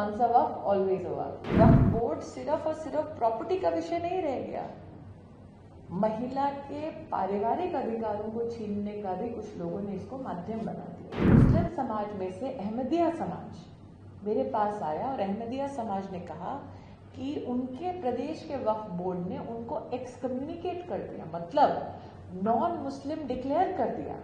Once a Waqf always a Waqf. Waqf board सिर्फ और सिर्फ प्रॉपर्टी का विषय नहीं रह गया, महिला के पारिवारिक अधिकारों को छीनने का भी कुछ लोगों ने इसको माध्यम बना दिया। मुस्लिम समाज में से अहमदिया समाज मेरे पास आया और अहमदिया समाज ने कहा कि उनके प्रदेश के वक्फ बोर्ड ने उनको एक्सकम्युनिकेट कर दिया, मतलब नॉन मुस्लिम डिक्लेयर कर दिया,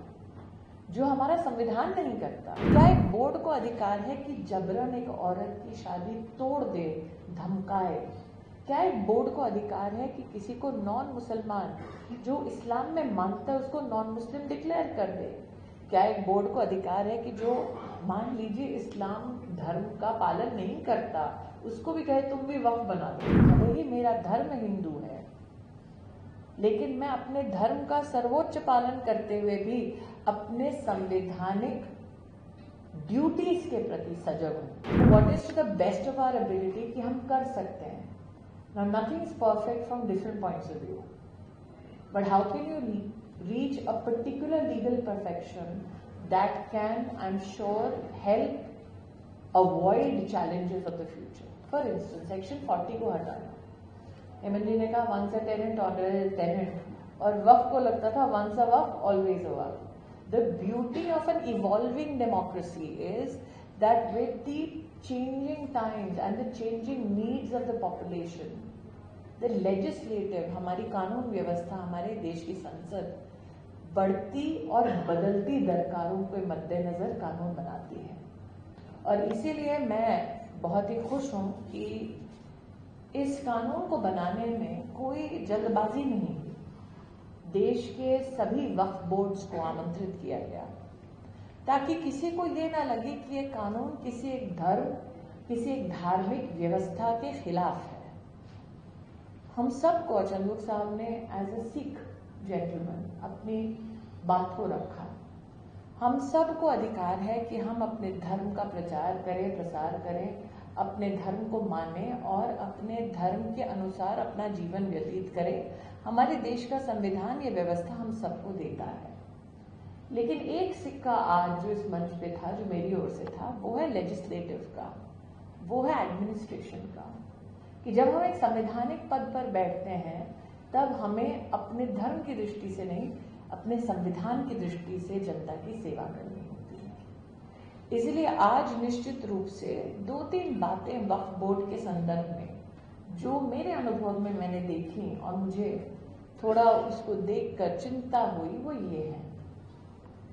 जो हमारा संविधान नहीं करता। क्या एक बोर्ड को अधिकार है कि जबरन एक औरत की शादी तोड़ दे, धमकाए? क्या एक बोर्ड को अधिकार है कि किसी को नॉन मुसलमान जो इस्लाम में मानता है उसको नॉन मुस्लिम डिक्लेयर कर दे? क्या एक बोर्ड को अधिकार है कि जो मान लीजिए इस्लाम धर्म का पालन नहीं करता उसको भी कहे तुम भी वक्फ बना दो? भले ही मेरा धर्म हिंदू है, लेकिन मैं अपने धर्म का सर्वोच्च पालन करते हुए भी अपने संवैधानिक ड्यूटीज के प्रति सजग हूं। What is to the best of our ability कि हम कर सकते हैं। Now nothing is perfect from different points of view, but how can you reach a particular legal perfection that can, I'm sure, help avoid challenges of the future? For instance, section 40 को हटाना, हेमंत जी ने कहा once a tenant always a tenant, और वक्फ को लगता था once a Waqf always a Waqf. The beauty of an evolving democracy is that with the changing times and the changing needs of the population, the legislative, हमारी कानून व्यवस्था, हमारे देश की संसद बढ़ती और बदलती दरकारों के मद्देनजर कानून बनाती है। और इसीलिए मैं बहुत ही खुश हूं कि इस कानून को बनाने में कोई जल्दबाजी नहीं हुई। देश के सभी वक्फ बोर्ड्स को आमंत्रित किया गया ताकि किसी को ये ना लगे कि ये कानून किसी एक धर्म, किसी एक धार्मिक व्यवस्था के खिलाफ है। हम सबको, चंदुक साहब ने एज ए सिख जेंटलमैन अपनी बात को रखा, हम सबको अधिकार है कि हम अपने धर्म का प्रचार करें, प्रसार करें, अपने धर्म को माने और अपने धर्म के अनुसार अपना जीवन व्यतीत करें। हमारे देश का संविधान, ये व्यवस्था हम सबको देता है। लेकिन एक सिक्का आज जो इस मंच पे था, जो मेरी ओर से था, वो है लेजिस्लेटिव का, वो है एडमिनिस्ट्रेशन का, कि जब हम एक संवैधानिक पद पर बैठते हैं तब हमें अपने धर्म की दृष्टि से नहीं, अपने संविधान की दृष्टि से जनता की सेवा करनी होती है। इसलिए आज निश्चित रूप से 2-3 बातें वक्फ बोर्ड के संदर्भ में जो मेरे अनुभव में मैंने देखी और मुझे थोड़ा उसको देखकर चिंता हुई, वो ये है।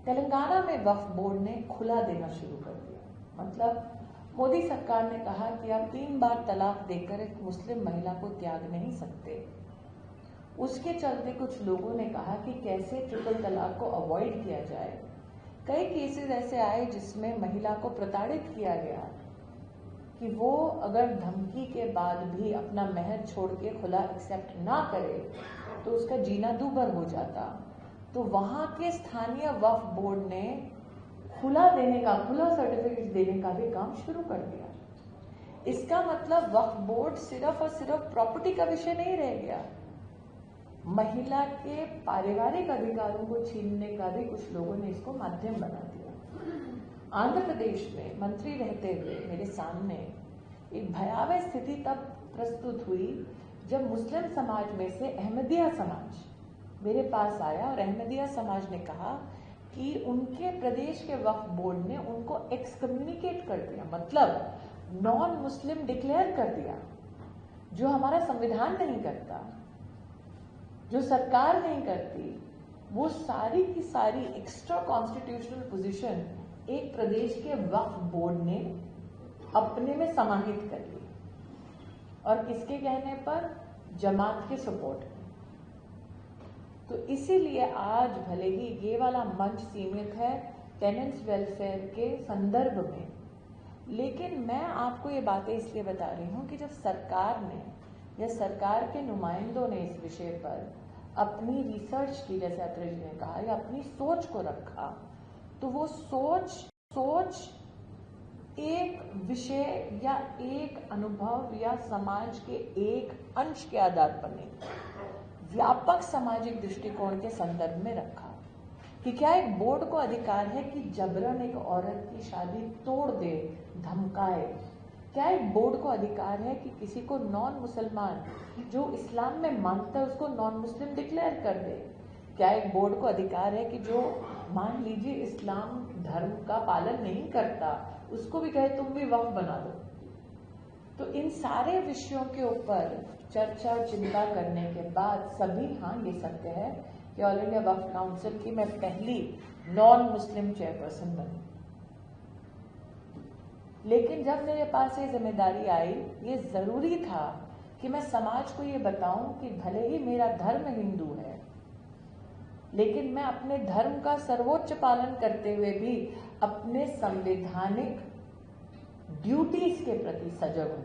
तेलंगाना में वक्फ बोर्ड ने खुला देना शुरू कर दिया। मतलब मोदी सरकार ने कहा कि आप 3 बार तलाक देकर एक मुस्लिम महिला को त्याग नहीं सकते। उसके चलते कुछ लोगों ने कहा कि कैसे ट्रिपल तलाक को अवॉइड किया जाए। कई केसेस ऐसे आए जिसमें महिला को प्रताड़ित किया गया कि वो अगर धमकी के बाद भी अपना महर छोड़ के खुला एक्सेप्ट ना करे तो उसका जीना दूभर हो जाता। तो वहां के स्थानीय वक्फ बोर्ड ने खुला देने का, खुला सर्टिफिकेट देने का भी काम शुरू कर दिया। इसका मतलब वक्फ बोर्ड सिर्फ और सिर्फ प्रॉपर्टी का विषय नहीं रह गया, महिला के पारिवारिक अधिकारों को छीनने का भी कुछ लोगों ने इसको माध्यम बना दिया। आंध्र प्रदेश में मंत्री रहते हुए मेरे सामने एक भयावह स्थिति तब प्रस्तुत हुई जब मुस्लिम समाज में से अहमदिया समाज मेरे पास आया और अहमदिया समाज ने कहा कि उनके प्रदेश के वक्फ बोर्ड ने उनको एक्सकम्युनिकेट कर दिया, मतलब नॉन मुस्लिम डिक्लेयर कर दिया, जो हमारा संविधान नहीं करता, जो सरकार नहीं करती। वो सारी की सारी एक्स्ट्रा कॉन्स्टिट्यूशनल पोजीशन एक प्रदेश के वक्फ बोर्ड ने अपने में समाहित कर ली, और किसके कहने पर? जमात के सपोर्ट में। तो इसीलिए आज भले ही ये वाला मंच सीमित है टेनेंट्स वेलफेयर के संदर्भ में, लेकिन मैं आपको ये बातें इसलिए बता रही हूँ कि जब सरकार ने या सरकार के नुमाइंदों ने इस विषय पर अपनी रिसर्च की, जैसे अत्रे जी ने कहा, या अपनी सोच को रखा, तो वो सोच एक विषय या एक अनुभव या समाज के एक अंश के आधार पर नहीं, व्यापक सामाजिक दृष्टिकोण के संदर्भ में रखा कि क्या एक बोर्ड को अधिकार है कि जबरन एक औरत की शादी तोड़ दे, धमकाए? क्या एक बोर्ड को अधिकार है कि किसी को नॉन मुसलमान जो इस्लाम में मानता है उसको नॉन मुस्लिम डिक्लेयर कर दे? क्या एक बोर्ड को अधिकार है कि जो मान लीजिए इस्लाम धर्म का पालन नहीं करता उसको भी कहे तुम भी वक्फ बना दो? तो इन सारे विषयों के ऊपर चर्चा और चिंता करने के बाद सभी हाँ ये सत्य है कि ऑल इंडिया वक्फ काउंसिल की मैं पहली नॉन मुस्लिम चेयरपर्सन बनी। लेकिन जब मेरे पास ये जिम्मेदारी आई, ये जरूरी था कि मैं समाज को ये बताऊं कि भले ही मेरा धर्म हिंदू है, लेकिन मैं अपने धर्म का सर्वोच्च पालन करते हुए भी अपने संवैधानिक ड्यूटीज के प्रति सजग हूं।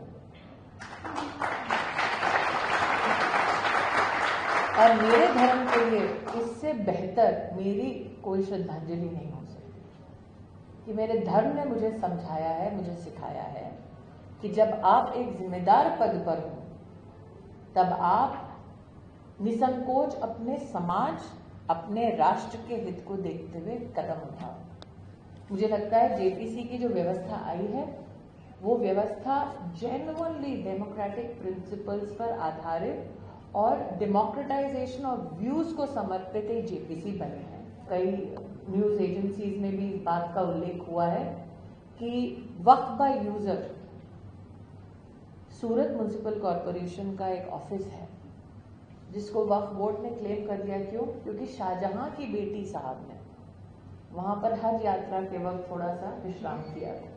और मेरे धर्म के लिए इससे बेहतर मेरी कोई श्रद्धांजलि नहीं हो सकती कि मेरे धर्म ने मुझे समझाया है, मुझे सिखाया है कि जब आप एक जिम्मेदार पद पर हो तब आप निसंकोच अपने समाज, अपने राष्ट्र के हित को देखते हुए कदम उठाओ। मुझे लगता है जेपीसी की जो व्यवस्था आई है वो व्यवस्था जेन्युइनली डेमोक्रेटिक प्रिंसिपल्स पर आधारित और डेमोक्रेटाइजेशन ऑफ व्यूज को समर्पित एक जेपीसी बनी है। कई न्यूज एजेंसीज में भी इस बात का उल्लेख हुआ है कि waqf by user Surat municipal corporation का एक ऑफिस है जिसको वक्फ बोर्ड ने क्लेम कर दिया। क्यों? क्योंकि शाहजहां की बेटी साहब ने वहां पर हज यात्रा के वक्त थोड़ा सा विश्राम किया था।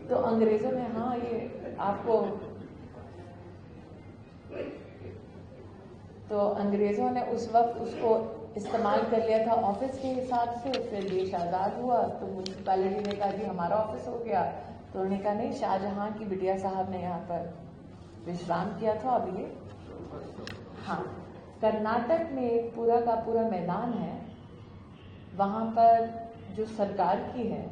तो अंग्रेजों ने हाँ ये आपको तो अंग्रेजों ने उस वक्त उसको इस्तेमाल कर लिया था ऑफिस के हिसाब से। फिर देश आज़ाद हुआ तो म्यूनिसिपैलिटी ने कहा कि हमारा ऑफिस हो गया, तो उन्होंने कहा नहीं, शाहजहां की बिटिया साहब ने यहाँ पर विश्राम किया था। अब ये हाँ, कर्नाटक में पूरा का पूरा मैदान है, वहाँ पर जो सरकार की है,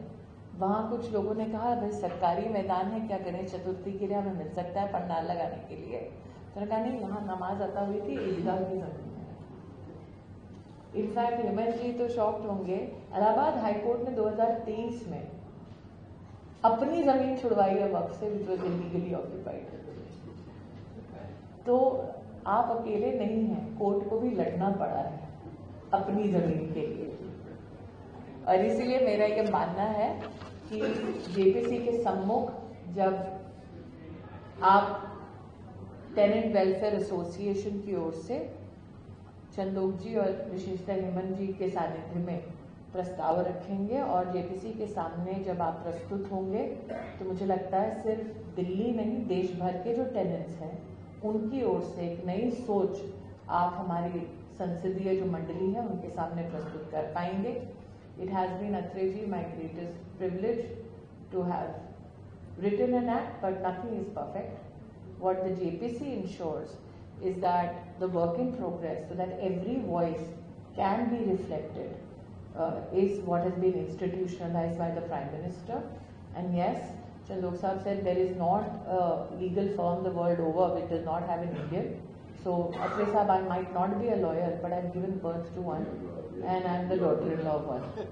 वहाँ कुछ लोगों ने कहा भाई सरकारी मैदान है, क्या गणेश चतुर्थी के लिए हमें मिल सकता है पंडाल लगाने के लिए? तो कहा नहीं, वहाँ नमाज अता हुई थी, ईदगाह की जमीन है। इनफैक्ट हेमंत जी तो शॉक्ड होंगे, इलाहाबाद हाईकोर्ट ने 2023 में अपनी जमीन छुड़वाई है वक्फ से, विच वाज इलीगली ऑक्यूपाइड। तो आप अकेले नहीं हैं, कोर्ट को भी लड़ना पड़ा है अपनी जमीन के लिए। और इसीलिए मेरा ये मानना है कि जेपीसी के सम्मुख जब आप टेनेंट वेलफेयर एसोसिएशन की ओर से चंदोक जी और विशेषतः हेमंत जी के सानिध्य में प्रस्ताव रखेंगे और जेपीसी के सामने जब आप प्रस्तुत होंगे, तो मुझे लगता है सिर्फ दिल्ली नहीं, देश भर के जो टेनेंट्स हैं उनकी ओर से एक नई सोच आप हमारी संसदीय जो मंडली है उनके सामने प्रस्तुत कर पाएंगे। It has been, Athre ji, my greatest privilege to have written an act, but nothing is perfect. What the JPC ensures is that the work in progress, so that every voice can be reflected, is what has been institutionalized by the Prime Minister. And yes, Chandok Sahab said there is not a legal firm the world over which does not have an Indian. So, Athre Sahab, I might not be a lawyer, but I've given birth to one, and I'm the daughter-in-law of one.